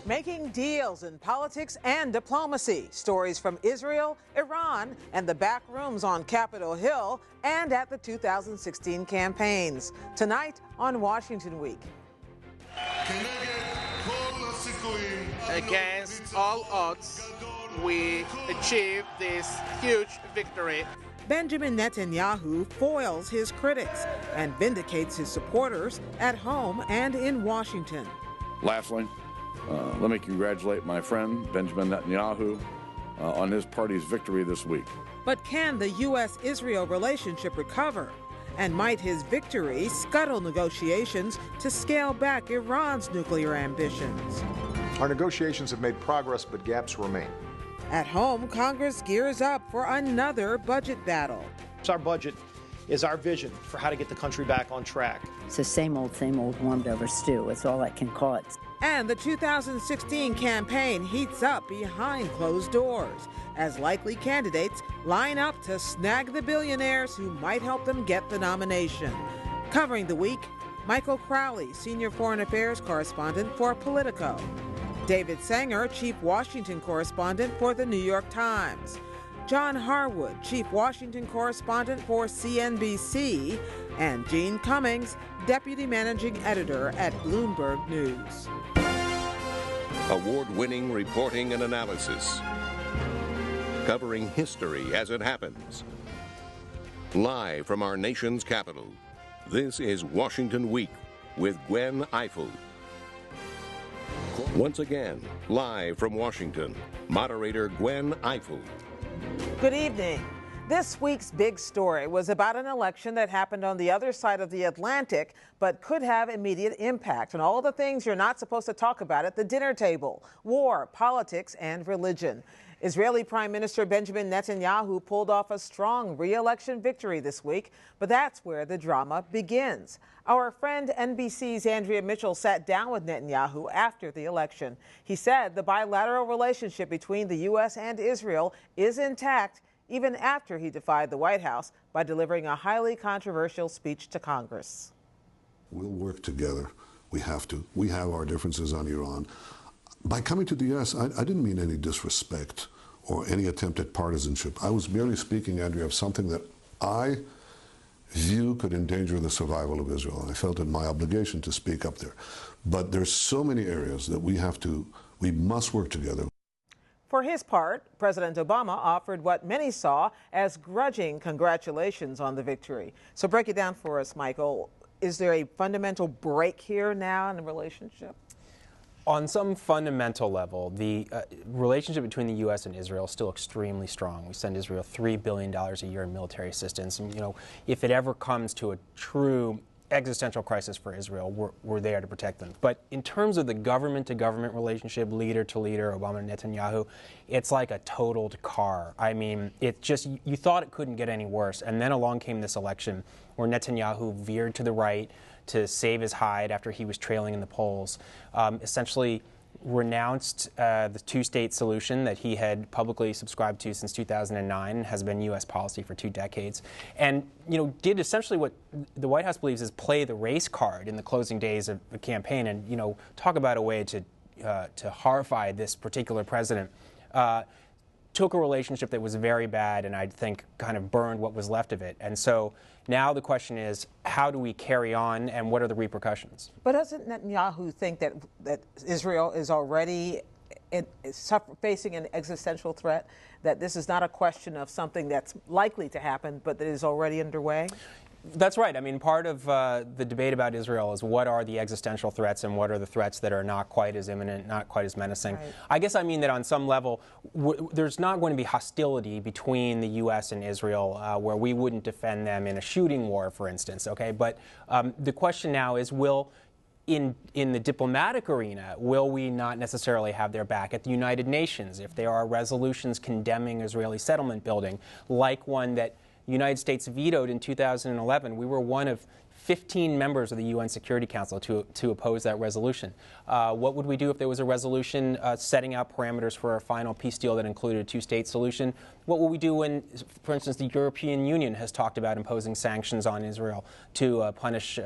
Making deals in politics and diplomacy. Stories from Israel, Iran, and the back rooms on Capitol Hill and at the 2016 campaigns. Tonight on Washington Week. Against all odds, we achieved this huge victory. Benjamin Netanyahu foils his critics and vindicates his supporters at home and in Washington. Lastly, let me congratulate my friend Benjamin Netanyahu on his party's victory this week. But can the U.S.-Israel relationship recover? And might his victory scuttle negotiations to scale back Iran's nuclear ambitions? Our negotiations have made progress, but gaps remain. At home, Congress gears up for another budget battle. Our budget is our vision for how to get the country back on track. It's the same old warmed over stew. It's all I can call it. And the 2016 campaign heats up behind closed doors as likely candidates line up to snag the billionaires who might help them get the nomination. Covering the week, Michael Crowley, senior foreign affairs correspondent for Politico. David Sanger, chief Washington correspondent for the New York Times. John Harwood, chief Washington correspondent for CNBC. And Jeanne Cummings, deputy managing editor at Bloomberg News. Award-winning reporting and analysis, covering history as it happens. Live from our nation's capital, this is Washington Week with Gwen Ifill. Once again, live from Washington, moderator Gwen Ifill. Good evening. This week's big story was about an election that happened on the other side of the Atlantic, but could have immediate impact on all the things you're not supposed to talk about at the dinner table: war, politics, and religion. Israeli Prime Minister Benjamin Netanyahu pulled off a strong re-election victory this week, but that's where the drama begins. Our friend NBC's Andrea Mitchell sat down with Netanyahu after the election. He said the bilateral relationship between the U.S. and Israel is intact, even after he defied the White House by delivering a highly controversial speech to Congress. We'll work together. We have to. We have our differences on Iran. By coming to the U.S., I didn't mean any disrespect or any attempt at partisanship. I was merely speaking, Andrea, of something that I view could endanger the survival of Israel. And I felt it my obligation to speak up there. But there's so many areas that we must work together. For his part, President Obama offered what many saw as grudging congratulations on the victory. So break it down for us, Michael. Is there a fundamental break here now in the relationship? On some fundamental level, the relationship between the U.S. and Israel is still extremely strong. We send Israel $3 billion a year in military assistance. And, if it ever comes to a true existential crisis for Israel, we're there to protect them. But in terms of the government-to-government relationship, leader-to-leader, Obama and Netanyahu, it's like a totaled car. I mean, it just, you thought it couldn't get any worse. And then along came this election where Netanyahu veered to the right to save his hide after he was trailing in the polls, essentially renounced the two-state solution that he had publicly subscribed to since 2009, has been U.S. policy for 2 decades, and did essentially what the White House believes is play the race card in the closing days of the campaign, and talk about a way to horrify this particular president. Took a relationship that was very bad and I think kind of burned what was left of it. And so now the question is, how do we carry on and what are the repercussions? But doesn't Netanyahu think that Israel is already facing an existential threat, that this is not a question of something that's likely to happen, but that is already underway? That's right. I mean, part of the debate about Israel is what are the existential threats and what are the threats that are not quite as imminent, not quite as menacing. Right. I guess I mean that on some level, there's not going to be hostility between the U.S. and Israel where we wouldn't defend them in a shooting war, for instance. Okay, but the question now is, in the diplomatic arena, will we not necessarily have their back at the United Nations if there are resolutions condemning Israeli settlement building, like one that the United States vetoed in 2011. We were one of 15 members of the UN Security Council to oppose that resolution. What would we do if there was a resolution setting out parameters for a final peace deal that included a two-state solution? What will we do when, for instance, the European Union has talked about imposing sanctions on Israel to punish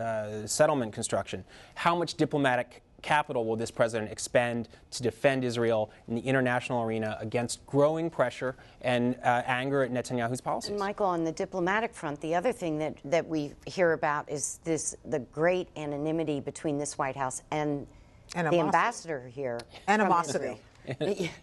settlement construction? How much diplomatic capital will this president expend to defend Israel in the international arena against growing pressure and anger at Netanyahu's policies? And Michael, on the diplomatic front, the other thing that we hear about is the great anonymity between this White House and the ambassador here. Animosity.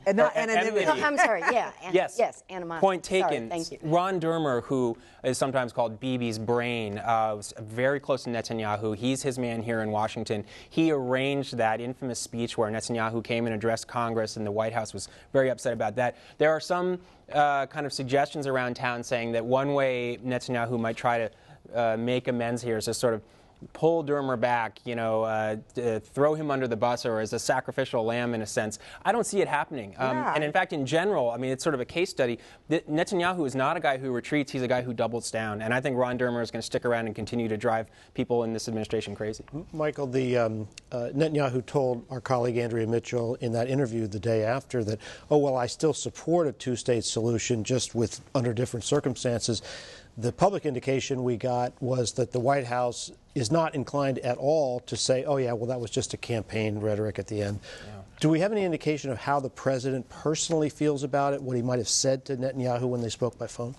Anonymity. I'm sorry, yeah. Yes, animosity. Point taken. Sorry, thank you. Ron Dermer, who is sometimes called Bibi's brain, was very close to Netanyahu. He's his man here in Washington. He arranged that infamous speech where Netanyahu came and addressed Congress, and the White House was very upset about that. There are some kind of suggestions around town saying that one way Netanyahu might try to make amends here is to sort of pull Dermer back, throw him under the bus or as a sacrificial lamb in a sense. I don't see it happening. And in fact, in general, I mean, it's sort of a case study. Netanyahu is not a guy who retreats. He's a guy who doubles down. And I think Ron Dermer is going to stick around and continue to drive people in this administration crazy. Michael, Netanyahu told our colleague Andrea Mitchell in that interview the day after that, I still support a two-state solution, just under different circumstances. The public indication we got was that the White House is not inclined at all to say, that was just a campaign rhetoric at the end. Yeah. Do we have any indication of how the president personally feels about it, what he might have said to Netanyahu when they spoke by phone?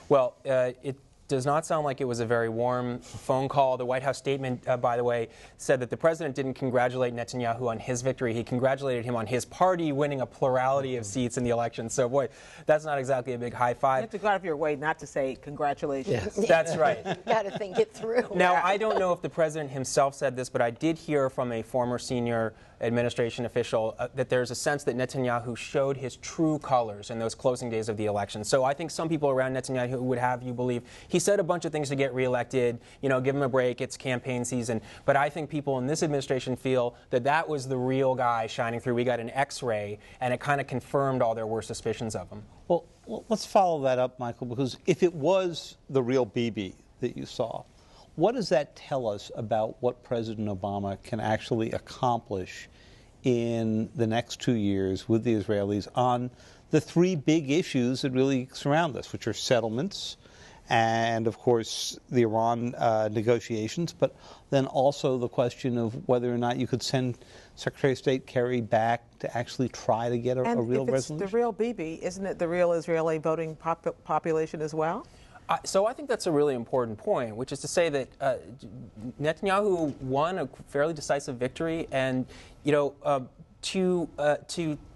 Well, it does not sound like it was a very warm phone call. The White House statement, by the way, said that the president didn't congratulate Netanyahu on his victory. He congratulated him on his party winning a plurality of seats in the election. So, boy, that's not exactly a big high five. You have to go out of your way not to say congratulations. Yes. That's right. Got to think it through. Now, I don't know if the president himself said this, but I did hear from a former senior administration official that there's a sense that Netanyahu showed his true colors in those closing days of the election. So I think some people around Netanyahu would have you believe he said a bunch of things to get reelected, give him a break, it's campaign season. But I think people in this administration feel that that was the real guy shining through. We got an X-ray, and it kind of confirmed all their worst suspicions of him. Well, let's follow that up, Michael, because if it was the real Bibi that you saw, what does that tell us about what President Obama can actually accomplish in the next 2 years with the Israelis on the three big issues that really surround us, which are settlements and, of course, the Iran negotiations, but then also the question of whether or not you could send Secretary of State Kerry back to actually try to get a real resolution? And if it's the real Bibi, isn't it the real Israeli voting population as well? So I think that's a really important point, which is to say that Netanyahu won a fairly decisive victory, and to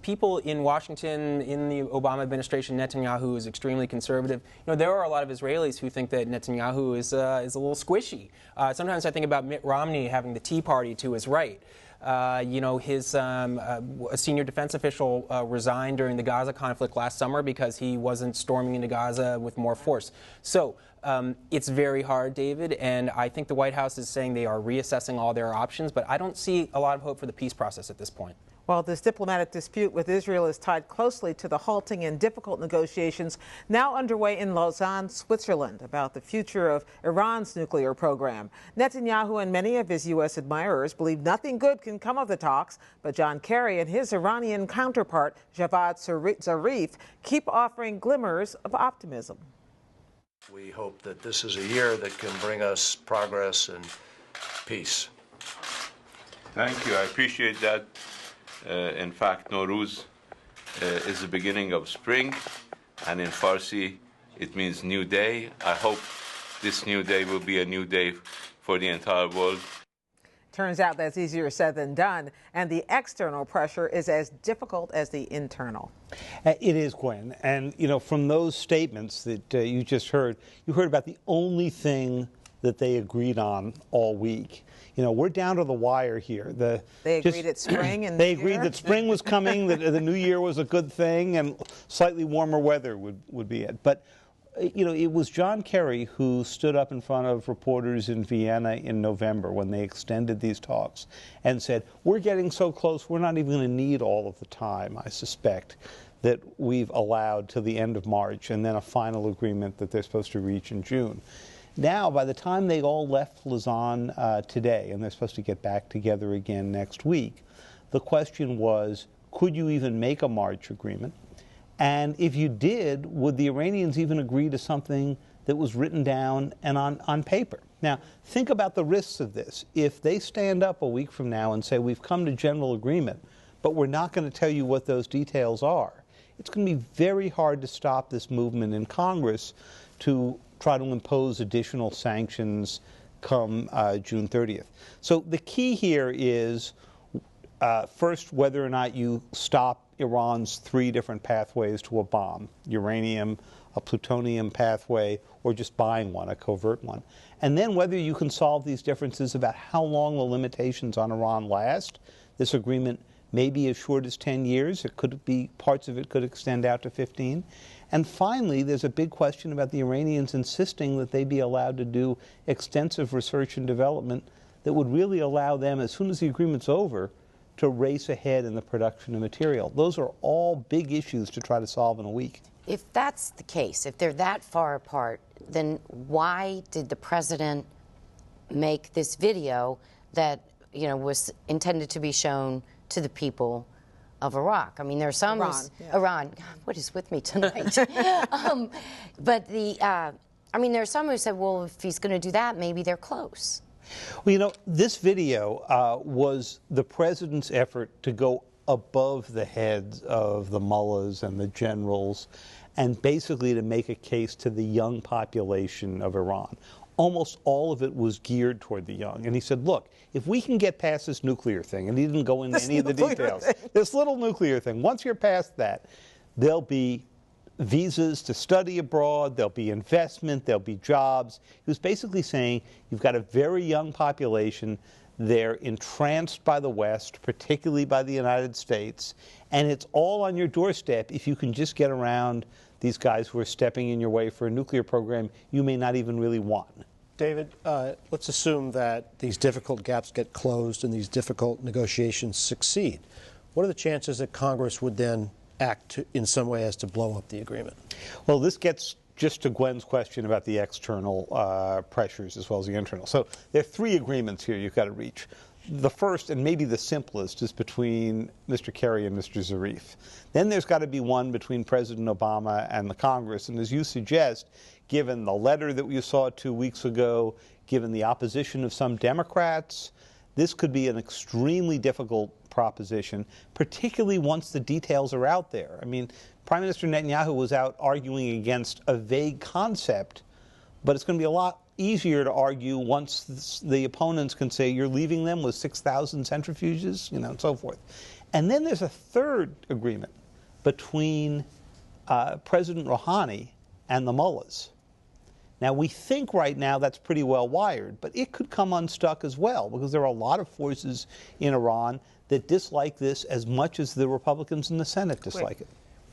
people in Washington in the Obama administration, Netanyahu is extremely conservative. There are a lot of Israelis who think that Netanyahu is a little squishy. Sometimes I think about Mitt Romney having the Tea Party to his right. His a senior defense official resigned during the Gaza conflict last summer because he wasn't storming into Gaza with more force. So it's very hard, David, and I think the White House is saying they are reassessing all their options, but I don't see a lot of hope for the peace process at this point. Well, this diplomatic dispute with Israel is tied closely to the halting and difficult negotiations now underway in Lausanne, Switzerland, about the future of Iran's nuclear program. Netanyahu and many of his U.S. admirers believe nothing good can come of the talks, but John Kerry and his Iranian counterpart, Javad Zarif, keep offering glimmers of optimism. We hope that this is a year that can bring us progress and peace. Thank you. I appreciate that. In fact, Nowruz is the beginning of spring, and in Farsi, it means new day. I hope this new day will be a new day for the entire world. Turns out that's easier said than done, and the external pressure is as difficult as the internal. It is, Gwen. And, from those statements that you just heard, you heard about the only thing that they agreed on all week. We're down to the wire here. They agreed at spring and they agreed that spring was coming, that the new year was a good thing, and slightly warmer weather would be it. But it was John Kerry who stood up in front of reporters in Vienna in November when they extended these talks and said, we're getting so close, we're not even going to need all of the time, I suspect, that we've allowed to the end of March, and then a final agreement that they're supposed to reach in June. Now, by the time they all left Lausanne today, and they're supposed to get back together again next week, the question was, could you even make a March agreement? And if you did, would the Iranians even agree to something that was written down and on paper? Now, think about the risks of this. If they stand up a week from now and say, we've come to general agreement, but we're not going to tell you what those details are, it's going to be very hard to stop this movement in Congress to try to impose additional sanctions come June 30th. So the key here is, first, whether or not you stop Iran's 3 different pathways to a bomb: uranium, a plutonium pathway, or just buying one, a covert one. And then whether you can solve these differences about how long the limitations on Iran last. This agreement may be as short as 10 years. It could be, parts of it could extend out to 15. And finally, there's a big question about the Iranians insisting that they be allowed to do extensive research and development that would really allow them, as soon as the agreement's over, to race ahead in the production of material. Those are all big issues to try to solve in a week. If that's the case, if they're that far apart, then why did the president make this video that, you know, was intended to be shown to the people of Iraq? I mean, there are some Iran. God, what is with me tonight? But I mean, there are some who said, well, if he's going to do that, maybe they're close. Well, you know, this video was the president's effort to go above the heads of the mullahs and the generals, and basically to make a case to the young population of Iran. Almost all of it was geared toward the young. And he said, look, if we can get past this nuclear thing, and he didn't go into any of the details, this little nuclear thing, once you're past that, there'll be visas to study abroad, there'll be investment, there'll be jobs. He was basically saying you've got a very young population, they're entranced by the West, particularly by the United States, and it's all on your doorstep if you can just get around these guys who are stepping in your way for a nuclear program you may not even really want. David, let's assume that these difficult gaps get closed and these difficult negotiations succeed. What are the chances that Congress would then act in some way as to blow up the agreement? Well, this gets just to Gwen's question about the external pressures as well as the internal. So there are 3 agreements here you've got to reach. The first, and maybe the simplest, is between Mr. Kerry and Mr. Zarif. Then there's got to be one between President Obama and the Congress. And as you suggest, given the letter that we saw 2 weeks ago, given the opposition of some Democrats, this could be an extremely difficult proposition, particularly once the details are out there. I mean, Prime Minister Netanyahu was out arguing against a vague concept, but it's going to be a lot easier to argue once the opponents can say you're leaving them with 6,000 centrifuges, you know, and so forth. And then there's a third agreement between President Rouhani and the mullahs. Now, we think right now that's pretty well wired, but it could come unstuck as well, because there are a lot of forces in Iran that dislike this as much as the Republicans in the Senate dislike it.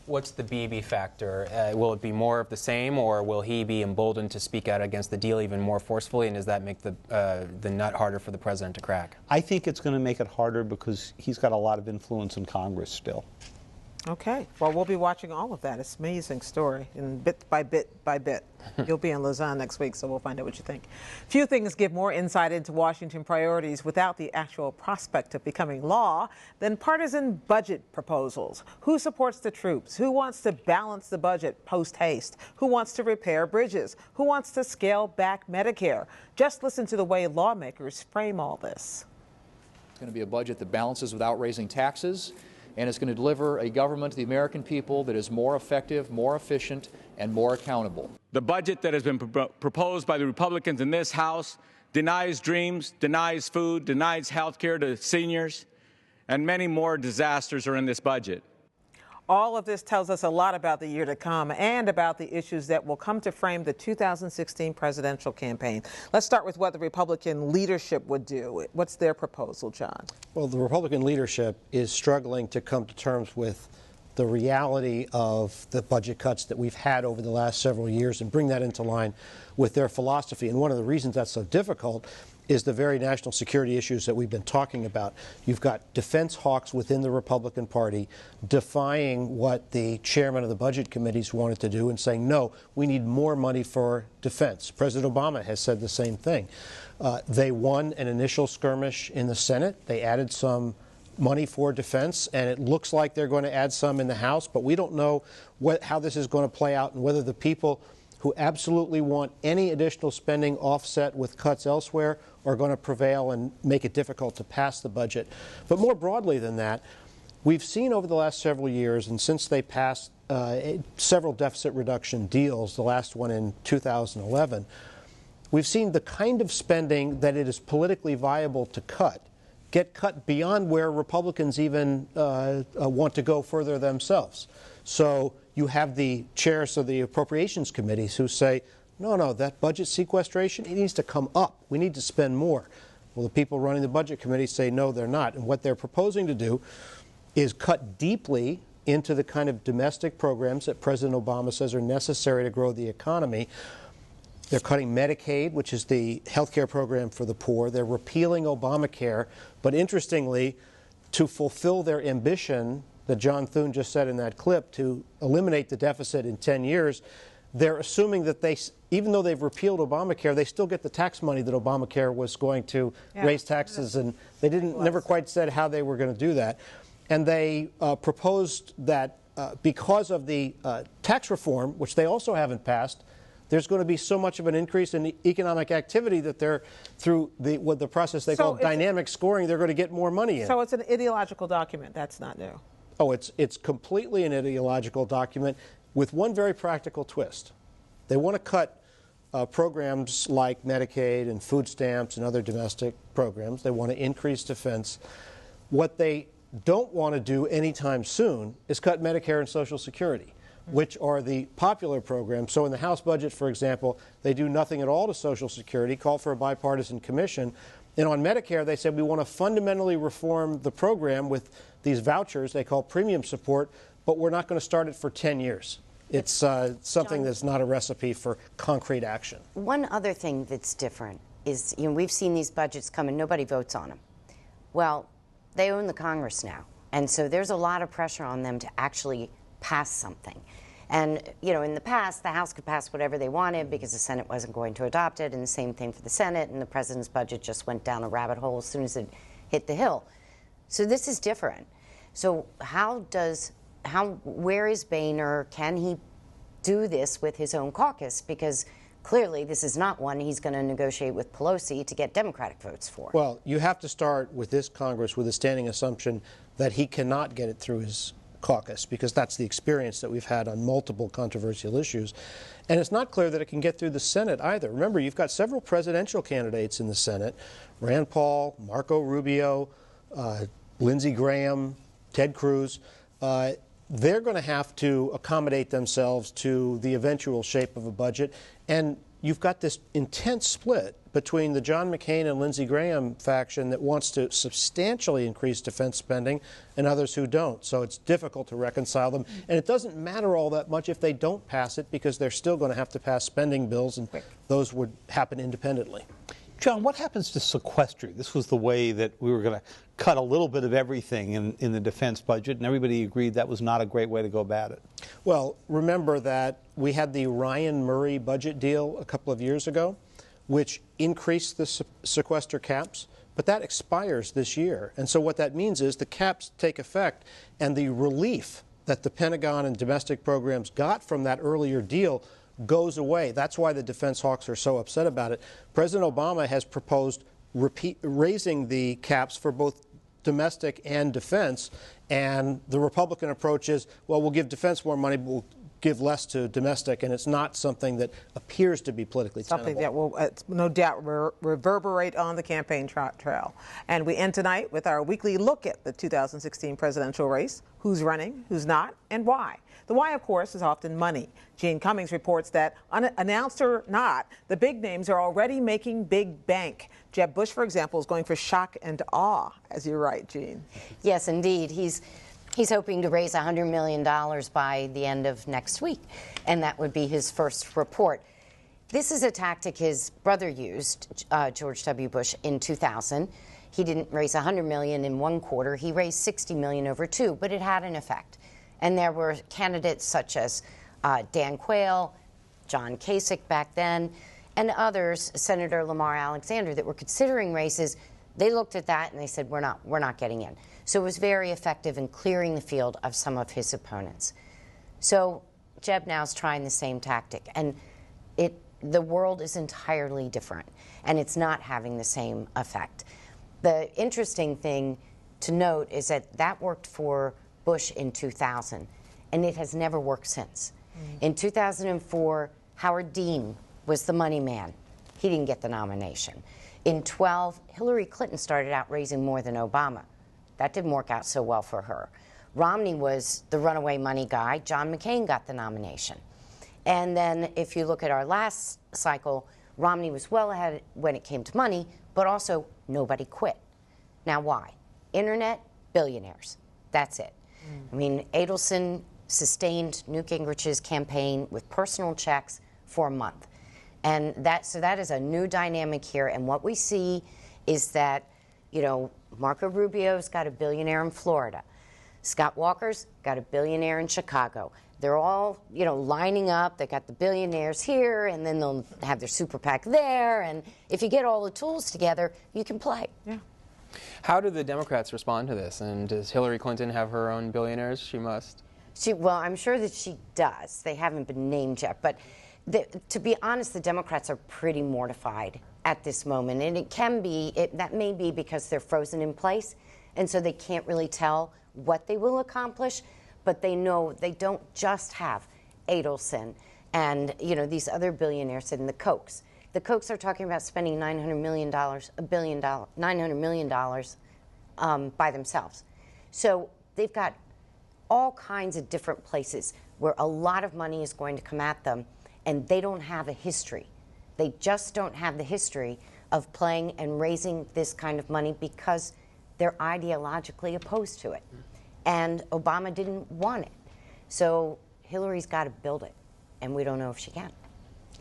What's the Bibi factor? Will it be more of the same, or will he be emboldened to speak out against the deal even more forcefully, and does that make the nut harder for the president to crack? I think it's going to make it harder because he's got a lot of influence in Congress still. Okay. Well, we'll be watching all of that. It's an amazing story, and bit by bit by bit. You'll be in Lausanne next week, so we'll find out what you think. Few things give more insight into Washington priorities without the actual prospect of becoming law than partisan budget proposals. Who supports the troops? Who wants to balance the budget post-haste? Who wants to repair bridges? Who wants to scale back Medicare? Just listen to the way lawmakers frame all this. It's going to be a budget that balances without raising taxes, and it's going to deliver a government to the American people that is more effective, more efficient, and more accountable. The budget that has been proposed by the Republicans in this House denies dreams, denies food, denies health care to seniors, and many more disasters are in this budget. All of this tells us a lot about the year to come and about the issues that will come to frame the 2016 presidential campaign. Let's start with what the Republican leadership would do. What's their proposal, John? Well, the Republican leadership is struggling to come to terms with the reality of the budget cuts that we've had over the last several years and bring that into line with their philosophy. And one of the reasons that's so difficult is the very national security issues that we've been talking about. You've got defense hawks within the Republican Party defying what the chairman of the budget committees wanted to do and saying, no, we need more money for defense. President Obama has said the same thing. They won an initial skirmish in the Senate. They added some money for defense, and it looks like they're going to add some in the House, but we don't know how this is going to play out and whether the people who absolutely want any additional spending offset with cuts elsewhere are going to prevail and make it difficult to pass the budget. But more broadly than that, we've seen over the last several years, and since they passed several deficit reduction deals, the last one in 2011, we've seen the kind of spending that it is politically viable to cut get cut beyond where Republicans even want to go further themselves. So you have the chairs of the appropriations committees who say, no, that budget sequestration, it needs to come up. We need to spend more. Well, the people running the budget committee say, no, they're not. And what they're proposing to do is cut deeply into the kind of domestic programs that President Obama says are necessary to grow the economy. They're cutting Medicaid, which is the health care program for the poor. They're repealing Obamacare. But interestingly, to fulfill their ambition that John Thune just said in that clip, to eliminate the deficit in 10 years, they're assuming that even though they've repealed Obamacare, they still get the tax money that Obamacare was going to raise taxes, and they never quite said how they were going to do that. And they proposed that because of the tax reform, which they also haven't passed, there's going to be so much of an increase in economic activity that they're, through the process they call dynamic scoring, they're going to get more money in. So it's an ideological document. That's not new. Oh, it's completely an ideological document with one very practical twist. They want to cut programs like Medicaid and food stamps and other domestic programs. They want to increase defense. What they don't want to do anytime soon is cut Medicare and Social Security, which are the popular programs. So in the House budget, for example, they do nothing at all to Social Security, call for a bipartisan commission. And on Medicare, they said we want to fundamentally reform the program with these vouchers they call premium support, but we're not going to start it for 10 years. It's something that's not a recipe for concrete action. One other thing that's different is, we've seen these budgets come and nobody votes on them. Well, they own the Congress now, and so there's a lot of pressure on them to actually pass something. And, in the past, the House could pass whatever they wanted because the Senate wasn't going to adopt it, and the same thing for the Senate, and the president's budget just went down a rabbit hole as soon as it hit the Hill. So this is different. So where is Boehner? Can he do this with his own caucus? Because clearly this is not one he's going to negotiate with Pelosi to get Democratic votes for. Well, you have to start with this Congress with a standing assumption that he cannot get it through his caucus, because that's the experience that we've had on multiple controversial issues. And it's not clear that it can get through the Senate either. Remember, you've got several presidential candidates in the Senate: Rand Paul, Marco Rubio, Lindsey Graham, Ted Cruz. They're going to have to accommodate themselves to the eventual shape of a budget. And you've got this intense split between the John McCain and Lindsey Graham faction that wants to substantially increase defense spending and others who don't. So it's difficult to reconcile them. And it doesn't matter all that much if they don't pass it, because they're still going to have to pass spending bills, and those would happen independently. John, what happens to sequestering? This was the way that we were going to cut a little bit of everything in the defense budget, and everybody agreed that was not a great way to go about it. Well, remember that we had the Ryan Murray budget deal a couple of years ago, which increased the sequester caps, but that expires this year. And so what that means is the caps take effect, and the relief that the Pentagon and domestic programs got from that earlier deal goes away. That's why the defense hawks are so upset about it. President Obama has proposed raising the caps for both domestic and defense, and the Republican approach is, well, we'll give defense more money, but we'll give less to domestic, and it's not something that appears to be politically tenable. Something that will no doubt reverberate on the campaign trail. And we end tonight with our weekly look at the 2016 presidential race: who's running, who's not, and why. The why, of course, is often money. Jeanne Cummings reports that, unannounced or not, the big names are already making big bank. Jeb Bush, for example, is going for shock and awe, as you write, Jeanne. Yes, indeed. He's hoping to raise $100 million by the end of next week, and that would be his first report. This is a tactic his brother used, George W. Bush, in 2000. He didn't raise $100 million in one quarter. He raised $60 million over two, but it had an effect. And there were candidates such as Dan Quayle, John Kasich back then, and others, Senator Lamar Alexander, that were considering races. They looked at that and they said, we're not getting in. So it was very effective in clearing the field of some of his opponents. So Jeb now is trying the same tactic. And the world is entirely different, and it's not having the same effect. The interesting thing to note is that that worked for Bush in 2000, and it has never worked since. In 2004, Howard Dean was the money man. He didn't get the nomination. In 2012, Hillary Clinton started out raising more than Obama. That didn't work out so well for her. Romney was the runaway money guy. John McCain got the nomination. And then if you look at our last cycle, Romney was well ahead when it came to money, but also nobody quit. Now why? Internet, billionaires. That's it. I mean, Adelson sustained Newt Gingrich's campaign with personal checks for a month. And so that is a new dynamic here. And what we see is that, you know, Marco Rubio's got a billionaire in Florida. Scott Walker's got a billionaire in Chicago. They're all, you know, lining up. They got the billionaires here, and then they'll have their super PAC there. And if you get all the tools together, you can play. Yeah. How do the Democrats respond to this? And does Hillary Clinton have her own billionaires? She must. Well, I'm sure that she does. They haven't been named yet. But to be honest, the Democrats are pretty mortified at this moment. And it can be, that may be because they're frozen in place, and so they can't really tell what they will accomplish. But they know they don't just have Adelson and, you know, these other billionaires and the Kochs. The Kochs are talking about spending $900 million by themselves. So they've got all kinds of different places where a lot of money is going to come at them, and they don't have a history. They just don't have the history of playing and raising this kind of money because they're ideologically opposed to it. And Obama didn't want it. So Hillary's got to build it, and we don't know if she can.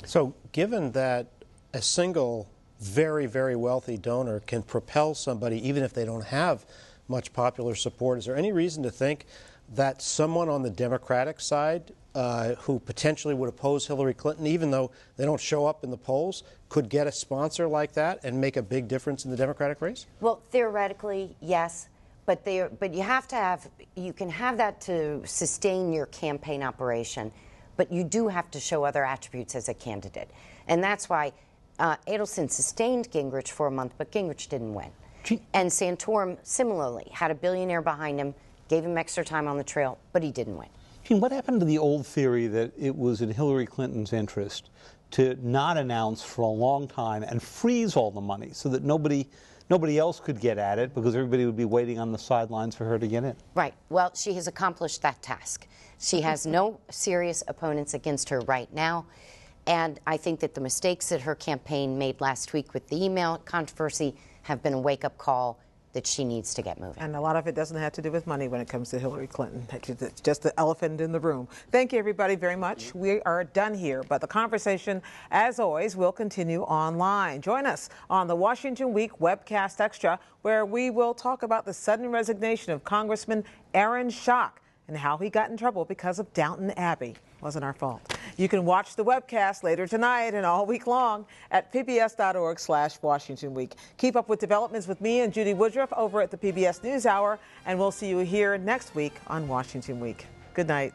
So given that a single very, very wealthy donor can propel somebody even if they don't have much popular support, is there any reason to think that someone on the Democratic side who potentially would oppose Hillary Clinton, even though they don't show up in the polls, could get a sponsor like that and make a big difference in the Democratic race? Well, theoretically, yes. But you have to have, you can have that to sustain your campaign operation, but you do have to show other attributes as a candidate. And that's why Adelson sustained Gingrich for a month, but Gingrich didn't win. And Santorum, similarly, had a billionaire behind him, gave him extra time on the trail, but he didn't win. Jeanne, what happened to the old theory that it was in Hillary Clinton's interest to not announce for a long time and freeze all the money so that nobody else could get at it because everybody would be waiting on the sidelines for her to get in? Right. Well, she has accomplished that task. She has no serious opponents against her right now. And I think that the mistakes that her campaign made last week with the email controversy have been a wake-up call that she needs to get moving. And a lot of it doesn't have to do with money when it comes to Hillary Clinton. It's just the elephant in the room. Thank you, everybody, very much. We are done here, but the conversation, as always, will continue online. Join us on the Washington Week Webcast Extra, where we will talk about the sudden resignation of Congressman Aaron Schock and how he got in trouble because of Downton Abbey. Wasn't our fault. You can watch the webcast later tonight and all week long at pbs.org/Washington Week. Keep up with developments with me and Judy Woodruff over at the PBS NewsHour, and we'll see you here next week on Washington Week. Good night.